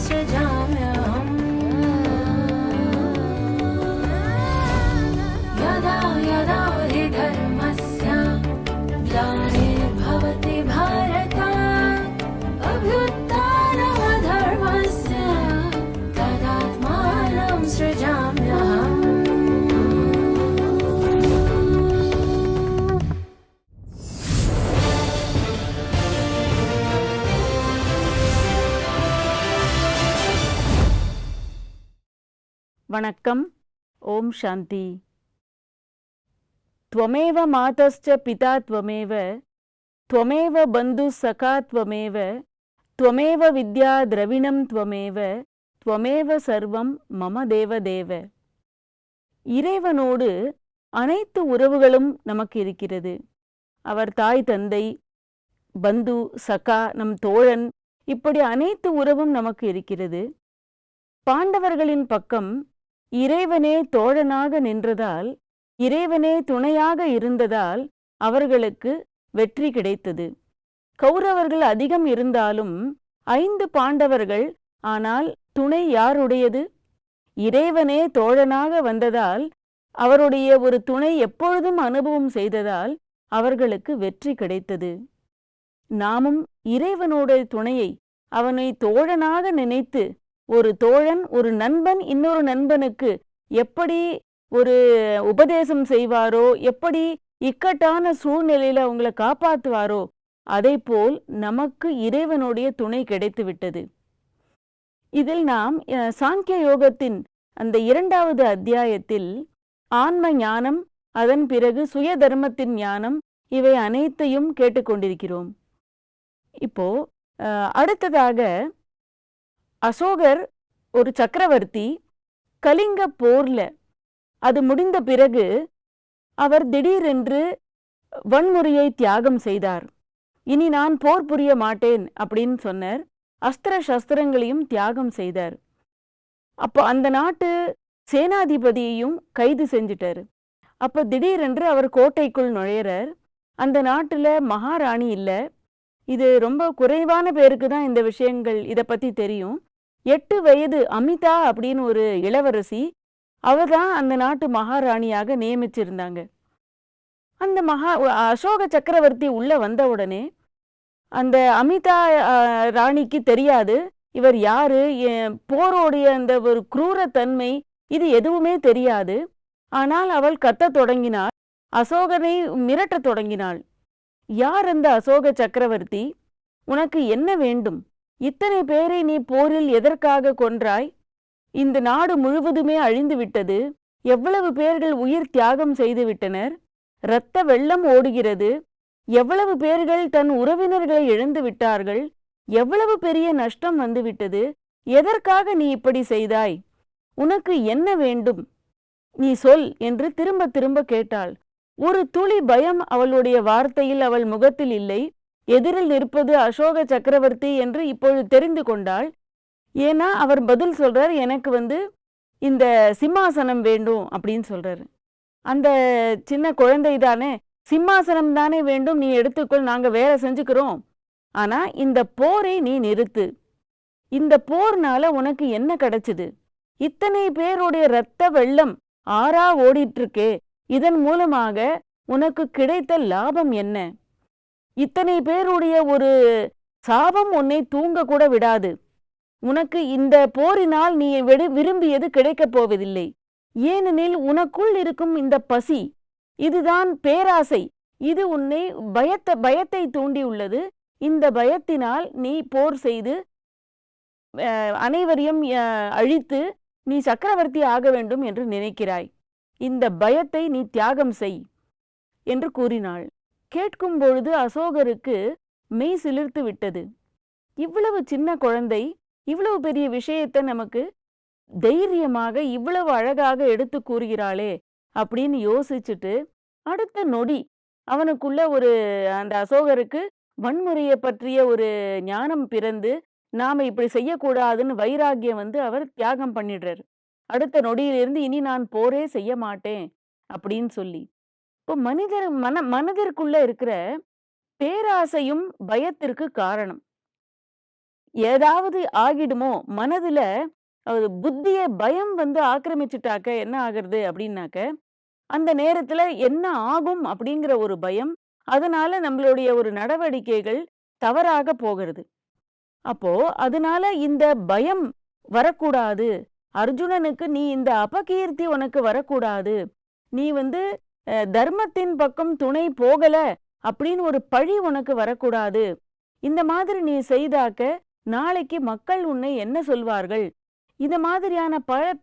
सृजाम्यहम् यदा यदा हि धर्मस्य ग्लानिर्भवति भारत अभ्युत्थानमधर्मस्य तदात्मानं सृजाम्यहम्. वणक्कम. ओम शांति. त्वमेव मातश्च पिता त्वमेव, त्वमेव बंधु सखा त्वमेव, त्वमेव विद्या द्रविणं त्वमेव, त्वमेव सर्वं मम देव देव. இறைவனோடு அனைத்து உறவுகளும் நமக்கு இருக்கிறது. அவர் தாய் தந்தை, பந்து, சகா, நம் தோழன், இப்படி அனைத்து உறவும் நமக்கு இருக்கிறது. பாண்டவர்களின் பக்கம் இறைவனே தோழனாக நின்றதால், இறைவனே துணையாக இருந்ததால் அவர்களுக்கு வெற்றி கிடைத்தது. கௌரவர்கள் அதிகம் இருந்தாலும் 5 பாண்டவர்கள். ஆனால் துணை யாருடையது? இறைவனே தோழனாக வந்ததால், அவருடைய ஒரு துணை எப்பொழுதும் அனுபவம் செய்ததால் அவர்களுக்கு வெற்றி கிடைத்தது. நாமும் இறைவனுடைய துணையை, அவனை தோழனாக நினைத்து, ஒரு தோழன், ஒரு நண்பன் இன்னொரு நண்பனுக்கு எப்படி ஒரு உபதேசம் செய்வாரோ, எப்படி இக்கட்டான சூழ்நிலையில அவங்கள காப்பாற்றுவாரோ, அதை போல் நமக்கு இறைவனுடைய துணை கிடைத்து விட்டது. இதில் நாம் சாங்கிய யோகத்தின் அந்த 2வது அத்தியாயத்தில் ஆன்ம ஞானம், அதன் பிறகு சுய தர்மத்தின் ஞானம், இவை அனைத்தையும் கேட்டுக்கொண்டிருக்கிறோம். இப்போ அடுத்ததாக அசோகர் ஒரு சக்கரவர்த்தி. கலிங்க போர்ல அது முடிந்த பிறகு அவர் திடீரென்று வன்முறையை தியாகம் செய்தார். இனி நான் போர் புரிய மாட்டேன் அப்படின்னு சொன்னார். அஸ்திர சஸ்திரங்களையும் தியாகம் செய்தார். அப்போ அந்த நாட்டு சேனாதிபதியையும் கைது செஞ்சிட்டார். அப்போ திடீரென்று அவர் கோட்டைக்குள் நுழையிறார். அந்த நாட்டில் மகாராணி இல்லை. இது ரொம்ப குறைவான பேருக்கு தான் இந்த விஷயங்கள் இதை பற்றி தெரியும். 8 வயது அமிதா அப்படின்னு ஒரு இளவரசி, அவ தான் அந்த நாட்டு மகாராணியாக நியமிச்சிருந்தாங்க. அந்த அசோக சக்கரவர்த்தி உள்ள வந்த உடனே அந்த அமிதா ராணிக்கு தெரியாது இவர் யாரு, போரோடைய அந்த ஒரு குரூரத்தன்மை, இது எதுவுமே தெரியாது. ஆனால் அவள் கத்தத் தொடங்கினாள், அசோகனை மிரட்டத் தொடங்கினாள். யார் அந்த அசோக சக்கரவர்த்தி? உனக்கு என்ன வேண்டும்? இத்தனை பேரை நீ போரில் எதற்காக கொன்றாய்? இந்த நாடு முழுவதுமே அழிந்து விட்டது. எவ்வளவு பேர்கள் உயிர் தியாகம் செய்து விட்டனர். இரத்த வெள்ளம் ஓடுகிறது. எவ்வளவு பேர்கள் தன் உறவினர்களை இழந்து விட்டார்கள். எவ்வளவு பெரிய நஷ்டம் வந்துவிட்டது. எதற்காக நீ இப்படி செய்தாய்? உனக்கு என்ன வேண்டும்? நீ சொல் என்று திரும்ப திரும்ப கேட்டாள். ஒரு துளி பயம் அவளுடைய வார்த்தையில், அவள் முகத்தில் இல்லை. எதிரில் நிற்பது அசோக சக்கரவர்த்தி என்று இப்பொழுது தெரிந்து கொண்டாள். ஏன்னா அவர் பதில் சொல்றார், எனக்கு இந்த சிம்மாசனம் வேண்டும் அப்படின்னு சொல்றாரு. அந்த சின்ன குழந்தை தானே, சிம்மாசனம் தானே வேண்டும், நீ எடுத்துக்கொள், நாங்க வேற செஞ்சுக்கிறோம். ஆனா இந்த போரை நீ நிறுத்து. இந்த போர்னால உனக்கு என்ன கிடைச்சது? இத்தனை பேருடைய இரத்த வெள்ளம் ஆறா ஓடிட்டு இருக்கே, இதன் மூலமாக உனக்கு கிடைத்த லாபம் என்ன? இத்தனை பேருடைய ஒரு சாபம் உன்னை தூங்க கூட விடாது. உனக்கு இந்த போரினால் நீ விரும்பியது கிடைக்கப் போவதில்லை. ஏனெனில் உனக்குள் இருக்கும் இந்த பசி, இதுதான் பேராசை. இது உன்னை பயத்தை தூண்டியுள்ளது. இந்த பயத்தினால் நீ போர் செய்து அனைவரையும் அழித்து நீ சக்கரவர்த்தி ஆக வேண்டும் என்று நினைக்கிறாய். இந்த பயத்தை நீ தியாகம் செய் என்று கூறினாள். கேட்கும் பொழுது அசோகருக்கு மெய் சிலிர்த்து விட்டது. இவ்வளவு சின்ன குழந்தை இவ்வளவு பெரிய விஷயத்தை நமக்கு தைரியமாக இவ்வளவு அழகாக எடுத்து கூறுகிறாளே அப்படின்னு யோசிச்சுட்டு, அடுத்த நொடி அவனுக்குள்ள அந்த அசோகருக்கு வன்முறையை பற்றிய ஒரு ஞானம் பிறந்து, நாம இப்படி செய்யக்கூடாதுன்னு வைராகியம் அவர் தியாகம் பண்ணிடுறாரு. அடுத்த நொடியிலிருந்து இனி நான் போரே செய்ய மாட்டேன் அப்படின்னு சொல்லி. இப்போ மனதிற்குள்ள இருக்கிற பேராசையும் பயத்திற்கு காரணம். ஏதாவது ஆகிடுமோ மனதுல புத்திய பயம் ஆக்கிரமிச்சுட்டாக்க என்ன ஆகுறது அப்படின்னாக்க, அந்த நேரத்துல என்ன ஆகும் அப்படிங்கிற ஒரு பயம், அதனால நம்மளுடைய ஒரு நடவடிக்கைகள் தவறாக போகிறது. அப்போ அதனால இந்த பயம் வரக்கூடாது. அர்ஜுனனுக்கு நீ இந்த அபகீர்த்தி உனக்கு வரக்கூடாது. நீ தர்மத்தின் பக்கம் துணை போகல அப்படின்னு ஒரு பழி உனக்கு வரக்கூடாது. இந்த மாதிரி நீ செய்தாக்க நாளைக்கு மக்கள் உன்னை என்ன சொல்வார்கள்? இந்த மாதிரியான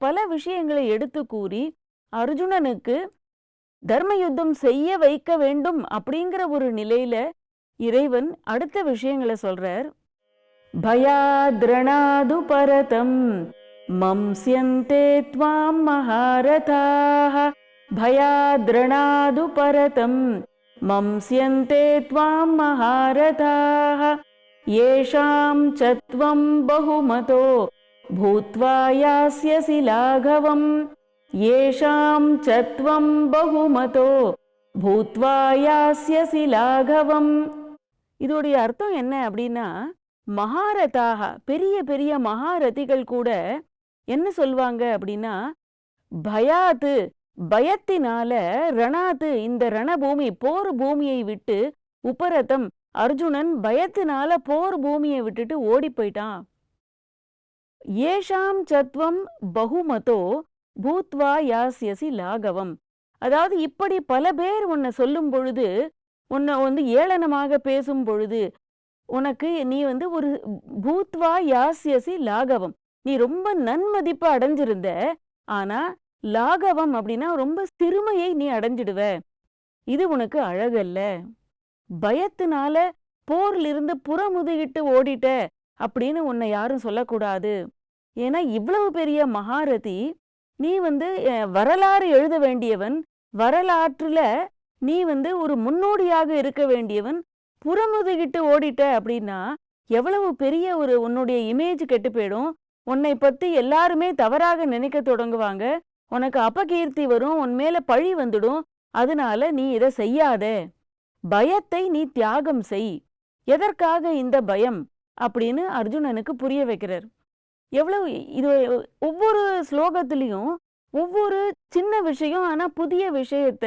பல விஷயங்களை எடுத்து கூறி அர்ஜுனனுக்கு தர்ம யுத்தம் செய்ய வைக்க வேண்டும் அப்படிங்கிற ஒரு நிலையில இறைவன் அடுத்த விஷயங்களை சொல்றார். பயாத்ரணாது பரதம் மம்ஸ்யந்தே த்வாம் மகாரதாः பயாத்ரணாது பரதம் மம்ஸ்யந்தே த்வாம் மகாரதாः ஏஷாம் சத்வம் பகுமதோ பூத்வா யாஸ்யசி லாகவம் ஏஷாம் சத்வம் பகுமதோ பூத்வா யாஸ்யசி லாகவம். இதோடைய அர்த்தம் என்ன அப்படின்னா, மகாரதாக பெரிய பெரிய மகாரதிகள் கூட என்ன சொல்வாங்க அப்படின்னா, பயாத்து பயத்தினால ரணாத்து இந்த ரணபூமி போர் பூமியை விட்டு உபரதம் அர்ஜுனன் பயத்தினால போர் பூமியை விட்டுட்டு ஓடி போயிட்டான். ஏஷாம் சத்வம் பகுமதோ பூத்வா யாஸ்யசி லாகவம். அதாவது இப்படி பல பேர் உன்னை சொல்லும் பொழுது, உன்னை ஏளனமாக பேசும் பொழுது, உனக்கு நீ ஒரு பூத்வா யாஸ்யசி லாகவம், நீ ரொம்ப நன்மதிப்பு அடைஞ்சிருந்த. ஆனா லாகவம் அப்படின்னா ரொம்ப சிறுமையை நீ அடைஞ்சிடுவ. இது உனக்கு அழகல்ல. பயத்தினால போர்லிருந்து புறமுதுகிட்டு ஓடிட்ட அப்படின்னு உன்னை யாரும் சொல்லக்கூடாது. ஏன்னா இவ்வளவு பெரிய மகாரதி நீ வரலாறு எழுத வேண்டியவன், வரலாற்றுல நீ ஒரு முன்னோடியாக இருக்க வேண்டியவன். புறமுதுகிட்டு ஓடிட்ட அப்படின்னா எவ்வளவு பெரிய உன்னுடைய இமேஜ் கெட்டு போயிடும். உன்னை பத்தி எல்லாருமே தவறாக நினைக்க தொடங்குவாங்க. உனக்கு அபகீர்த்தி வரும், உன் மேல பழி வந்துடும். அதனால நீ இதை செய்யாத. பயத்தை நீ தியாகம் செய். எதற்காக இந்த பயம் அப்படின்னு அர்ஜுனனுக்கு புரிய வைக்கிறார். எவ்வளவு இது ஒவ்வொரு ஸ்லோகத்திலையும் ஒவ்வொரு சின்ன விஷயம், ஆனா புதிய விஷயத்த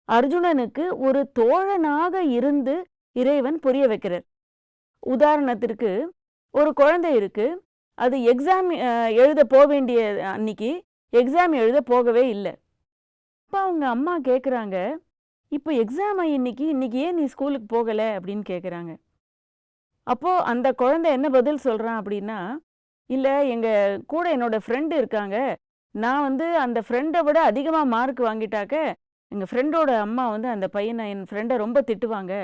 அர்ஜுனனுக்கு ஒரு தோழனாக இருந்து இறைவன் புரிய வைக்கிறார். உதாரணத்திற்கு ஒரு குழந்தை இருக்கு, அது எக்ஸாம் எழுத போக வேண்டிய அன்னைக்கு எக்ஸாம் எழுத போகவே இல்லை. அப்போ அவங்க அம்மா கேட்குறாங்க, இப்போ எக்ஸாம் இன்னைக்கு ஏன் நீ ஸ்கூலுக்கு போகலை அப்படின்னு கேட்குறாங்க. அப்போ அந்த குழந்தை என்ன பதில் சொல்றான் அப்படின்னா, இல்லை எங்கள் கூட என்னோட ஃப்ரெண்டு இருக்காங்க, நான் அந்த ஃப்ரெண்டை விட அதிகமாக மார்க் வாங்கிட்டாக்க எங்கள் ஃப்ரெண்டோட அம்மா அந்த பையனை என் ஃப்ரெண்டை ரொம்ப திட்டுவாங்க,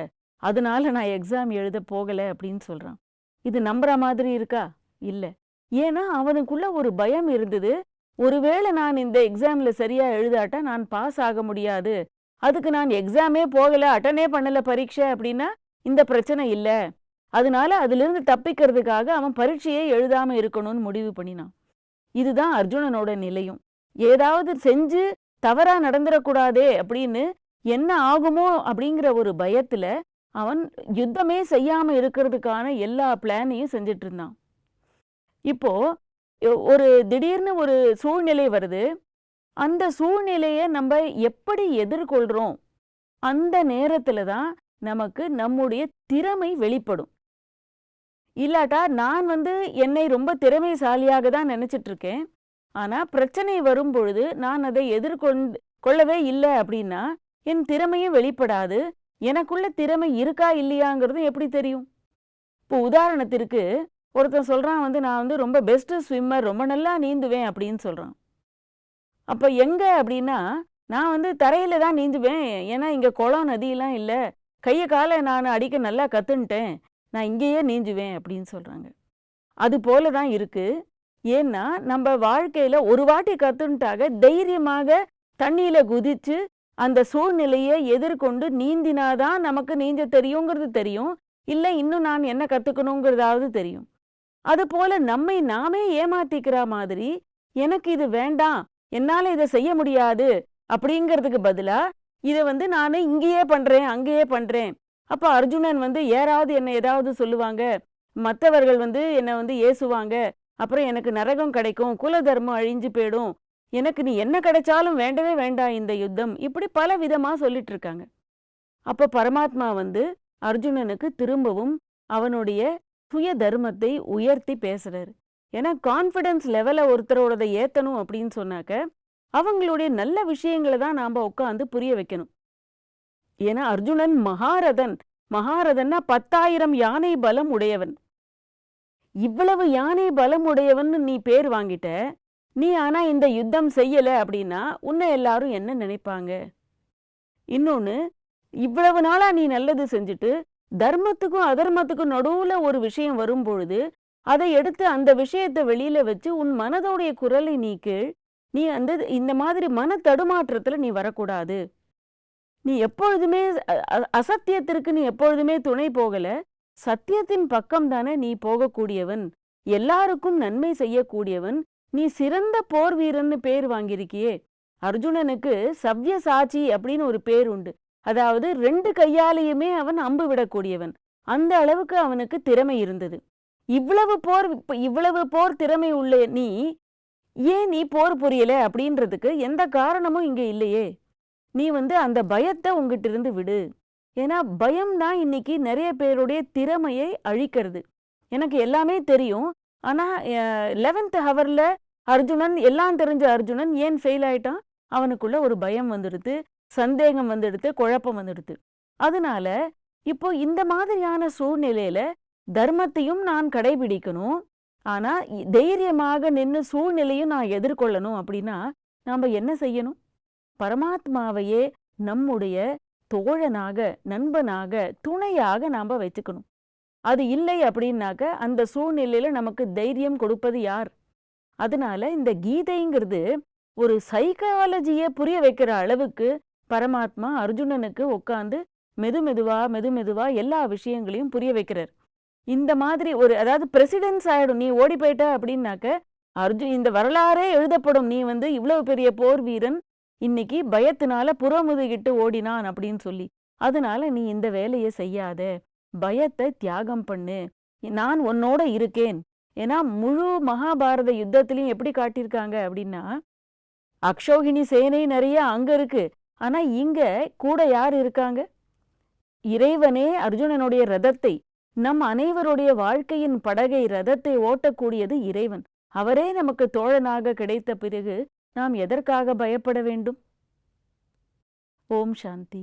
அதனால நான் எக்ஸாம் எழுத போகலை அப்படின்னு சொல்கிறான். இது நம்புற மாதிரி இருக்கா? இல்லை. ஏன்னா அவனுக்குள்ள ஒரு பயம் இருந்தது. ஒருவேளை நான் இந்த எக்ஸாமில் சரியாக எழுதாட்டா நான் பாஸ் ஆக முடியாது, அதுக்கு நான் எக்ஸாமே போகலை, அட்டனே பண்ணலை பரீட்சை அப்படின்னா இந்த பிரச்சனை இல்லை. அதனால அதிலிருந்து தப்பிக்கிறதுக்காக அவன் பரீட்சையே எழுதாமல் இருக்கணும்னு முடிவு பண்ணினான். இதுதான் அர்ஜுனனோட நிலையும். ஏதாவது செஞ்சு தவறா நடந்துடக்கூடாதே அப்படின்னு என்ன ஆகுமோ அப்படிங்கிற ஒரு பயத்துல அவன் யுத்தமே செய்யாம இருக்கிறதுக்கான எல்லா பிளானையும் செஞ்சிட்டு இருந்தான். இப்போ ஒரு திடீர்னு ஒரு சூழ்நிலை வருது. அந்த சூழ்நிலையை நம்ம எப்படி எதிர்கொள்றோம், அந்த நேரத்துல தான் நமக்கு நம்முடைய திறமை வெளிப்படும். இல்லாட்டா நான் என்னை ரொம்ப திறமைசாலியாக தான் நினைச்சிட்டு இருக்கேன், ஆனா பிரச்சனை வரும் பொழுது நான் அதை கொள்ளவே இல்லை அப்படின்னா என் திறமையும் வெளிப்படாது. எனக்குள்ள திறமை இருக்கா இல்லையாங்கிறது எப்படி தெரியும்? இப்போ உதாரணத்திற்கு ஒருத்தன் சொல்றான், நான் ரொம்ப பெஸ்ட் ஸ்விம்மர், ரொம்ப நல்லா நீந்துவேன் அப்படின்னு சொல்றான். அப்ப எங்க அப்படின்னா, நான் தரையில தான் நீந்துவேன், ஏன்னா இங்க குளம் நதியெல்லாம் இல்லை, கையை காலை நான் அடிக்க நல்லா கத்துன்ட்டேன், நான் இங்கேயே நீந்துவேன் அப்படின்னு சொல்றாங்க. அது போல தான் இருக்கு. ஏன்னா நம்ம வாழ்க்கையில ஒரு வாட்டி கத்துன்ட்டாக தைரியமாக தண்ணியில குதிச்சு அந்த சூழ்நிலையை எதிர்கொண்டு நீந்தினாதான் நமக்கு நீந்த தெரியுங்கிறது தெரியும், இல்லை இன்னும் நான் என்ன கத்துக்கணுங்கிறதாவது தெரியும். அது போல நம்மை நாமே ஏமாத்திக்கிற மாதிரி, எனக்கு இது வேண்டாம், என்னால இதை செய்ய முடியாது அப்படிங்கிறதுக்கு பதிலா இதை நான் இங்கேயே பண்றேன் அங்கேயே பண்றேன். அப்ப அர்ஜுனன் யாராவது என்ன ஏதாவது சொல்லுவாங்க, மற்றவர்கள் என்னை ஏசுவாங்க, அப்புறம் எனக்கு நரகம் கிடைக்கும், குல தர்மம் அழிஞ்சு போயிடும், எனக்கு நீ என்ன கிடைச்சாலும் வேண்டவே வேண்டாம் இந்த யுத்தம், இப்படி பல விதமா சொல்லிட்டு இருக்காங்க. அப்ப பரமாத்மா அர்ஜுனனுக்கு திரும்பவும் அவனுடைய சுய தர்மத்தை உயர்த்தி பேசுறாரு. ஏன்னா கான்ஃபிடன்ஸ் லெவலை ஒருத்தரோட ஏத்தணும் அப்படின்னு சொன்னாக்க அவங்களுடைய நல்ல விஷயங்களை தான் நாம உட்காந்து புரிய வைக்கணும். ஏன்னா அர்ஜுனன் மகாரதன். மகாரதன்னா 10,000 யானை பலம் உடையவன். இவ்வளவு யானை பலம் உடையவன் நீ பேர் வாங்கிட்ட, நீ ஆனா இந்த யுத்தம் செய்யல அப்படின்னா உன்னை எல்லாரும் என்ன நினைப்பாங்க? இன்னொன்னு, இவ்வளவு நாளா நீ நல்லது செஞ்சுட்டு தர்மத்துக்கும் அதர்மத்துக்கும் நடுவுல ஒரு விஷயம் வரும் பொழுது அதை எடுத்து அந்த விஷயத்தை வெளியில வச்சு உன் மனதோடைய குரலை நீ கேள். நீ இந்த மாதிரி மன தடுமாற்றத்துல நீ வரக்கூடாது. நீ எப்பொழுதுமே அசத்தியத்திற்கு நீ எப்பொழுதுமே துணை போகல, சத்தியத்தின் பக்கம் தானே நீ போகக்கூடியவன், எல்லாருக்கும் நன்மை செய்யக்கூடியவன், நீ சிறந்த போர் வீரன்னு பேர் வாங்கியிருக்கியே. அர்ஜுனனுக்கு சவ்ய சாட்சி அப்படின்னு ஒரு பேர் உண்டு. அதாவது 2 கையாலேயுமே அவன் அம்பு விடக்கூடியவன். அந்த அளவுக்கு அவனுக்கு திறமை இருந்தது. இவ்வளவு போர் திறமை உள்ள நீ ஏன் நீ போர் புரியல அப்படின்றதுக்கு எந்த காரணமும் இங்க இல்லையே. நீ அந்த பயத்தை உங்ககிட்ட இருந்து விடு. ஏன்னா பயம்தான் இன்னைக்கு நிறைய பேருடைய திறமையை அழிக்கிறது. எனக்கு எல்லாமே தெரியும், ஆனா 11th ஹவர்ல அர்ஜுனன், எல்லாம் தெரிஞ்ச அர்ஜுனன் ஏன் ஃபெயில் ஆயிட்டான்? அவனுக்குள்ள ஒரு பயம் வந்துடுது, சந்தேகம் வந்துடுது, குழப்பம் வந்துடுது. அதனால இப்போ இந்த மாதிரியான சூழ்நிலையில தர்மத்தையும் நான் கடைபிடிக்கணும், ஆனா தைரியமாக நின்று சூழ்நிலையும் நான் எதிர்கொள்ளணும். அப்படின்னா நாம என்ன செய்யணும்? பரமாத்மாவையே நம்முடைய தோழனாக, நண்பனாக, துணையாக நாம வச்சுக்கணும். அது இல்லை அப்படின்னாக்க அந்த சூழ்நிலையில நமக்கு தைரியம் கொடுப்பது யார்? அதனால இந்த கீதைங்கிறது ஒரு சைக்காலஜியை புரிய வைக்கிற அளவுக்கு பரமாத்மா அர்ஜுனனுக்கு உட்காந்து மெதுமெதுவா எல்லா விஷயங்களையும் புரிய வைக்கிறார். இந்த மாதிரி அதாவது பிரசிடென்ஸ் ஆயிடும். நீ ஓடி போயிட்ட அப்படின்னாக்க இந்த வரலாறே எழுதப்படும். நீ இவ்வளவு பெரிய போர் வீரன் இன்னைக்கு பயத்தினால புறமுதுகிட்டு ஓடினான் அப்படின்னு சொல்லி. அதனால நீ இந்த வேலையை செய்யாத, பயத்தை தியாகம் பண்ணு, நான் உன்னோட இருக்கேன். ஏன்னா முழு மகாபாரத யுத்தத்திலையும் எப்படி காட்டியிருக்காங்க அப்படின்னா, அக்ஷோகினி சேனை நிறைய அங்க இருக்கு, ஆனா இங்க கூட யார் இருக்காங்க? இறைவனே அர்ஜுனனுடைய ரதத்தை, நம் அனைவருடைய வாழ்க்கையின் படகை, ரதத்தை ஓட்டக்கூடியது இறைவன். அவரே நமக்கு தோழனாக கிடைத்த பிறகு நாம் எதற்காக பயப்பட வேண்டும்? ஓம் சாந்தி.